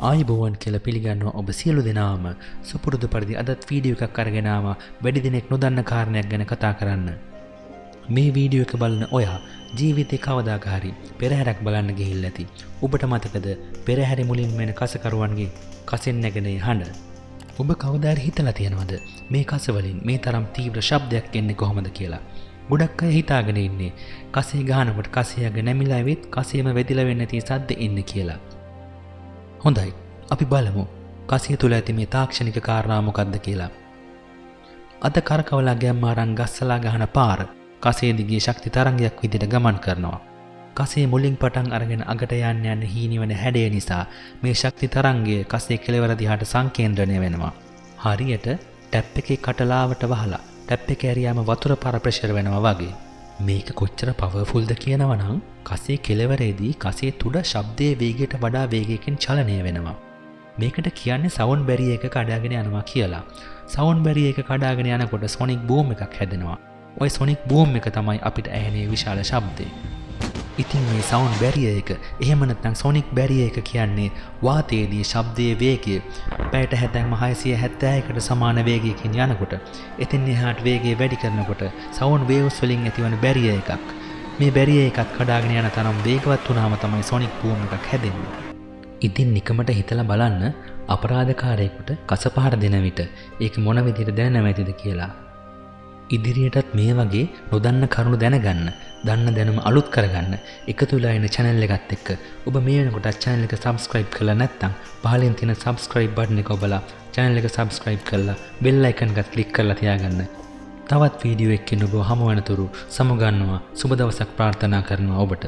ආයුබෝවන් කියලා පිළිගන්නවා ඔබ සියලු දෙනාම සුපුරුදු පරිදි අදත් වීඩියෝ එකක් අරගෙන ආවා වැඩි දිනෙක නොදන්න කාරණයක් ගැන කතා කරන්න. මේ වීඩියෝ එක බලන ඔයා ජීවිතේ කවදාක හරි පෙරහැරක් බලන්න ගිහිල්ලා ඇති. ඔබට මතකද පෙරහැරේ මුලින්ම එන කසකරුවන්ගේ කසෙන් නැගෙන හඬ? ඔබ කවදා හරි හිතලා තියෙනවද මේ කස වලින් මේ තරම් තීව්‍ර ශබ්දයක් එන්නේ කොහොමද කියලා? ගොඩක් අය හිතාගෙන ඉන්නේ කසේ ගහනකොට කසයක නැමිලා වෙත් කසේම වැදිලා වෙන්නේ නැති සද්ද එන්නේ කියලා. හොඳයි අපි බලමු කසිය තුල ඇති මේ තාක්ෂණික කාරණා මොකක්ද කියලා. අද කරකවලා ගැම්මාරන් ගස්සලා ගහන පාර කසේ දිගේ ශක්ති තරංගයක් විදිහට ගමන් කරනවා. කසේ මුලින් පටන් අරගෙන අගට යන්න හීනිවන හැඩය නිසා මේ ශක්ති තරංගය කසේ කෙළවර දිහාට සංකේන්ද්‍රණය වෙනවා. හරියට ටැප් එකේ කටලාවට වහලා ටැප් එක ඇරියාම වතුර පාර ප්‍රෙෂර් වෙනවා වගේ. මේක කොච්චර පවර්ෆුල්ද කියනවනම් කසේ කෙළවරේදී කසේ තුඩ ශබ්දයේ වේගයට වඩා වේගයකින් චලනය වෙනවා. මේකට කියන්නේ සවුන්ඩ් බැරියර් එක කඩාගෙන යනවා කියලා. සවුන්ඩ් බැරියර් එක කඩාගෙන යනකොට සොනික් බූම් එකක් හැදෙනවා. ওই සොනික් බූම් එක තමයි අපිට ඇහෙන විශාල ශබ්දේ. ඉතින් මේ සවුන්ඩ් බැරියර් එක එහෙම නැත්නම් සොනික් බැරියර් එක කියන්නේ වාතයේදී ශබ්දයේ වේගය පැයට හැතැම්ම 671කට සමාන වේගයකින් යනකොට එතින් එහාට වේගය වැඩි කරනකොට සවුන්ඩ් වේව්ස් වලින් ඇතිවන බැරියර් එකක්. මේ බැරියර් එකක් කඩාගෙන යන තරම් වේගවත් වුණාම තමයි සොනික් බූම් එකක් හැදෙන්නේ. ඉතින් නිකමට හිතලා බලන්න අපරාධකාරයෙකුට කසපහර දෙන විට ඒක මොන විදිහට දැනෙනවද කියලා. ඉදිරියටත් මේ වගේ නොදන්න කරුණු දැනගන්න, දන්න දැනුම අලුත් කරගන්න එකතු වෙලා ඉන්න channel එකත් එක්ක ඔබ මේ වෙනකොට channel එක subscribe කරලා නැත්නම් පහලින් තියෙන subscribe button එක ඔබලා channel එක subscribe කරලා bell icon එකත් click කරලා තියාගන්න. තවත් වීඩියෝ එකකින් ඔබව හමු වෙනතුරු සමුගන්නවා. සුබ දවසක් ප්‍රාර්ථනා කරනවා ඔබට.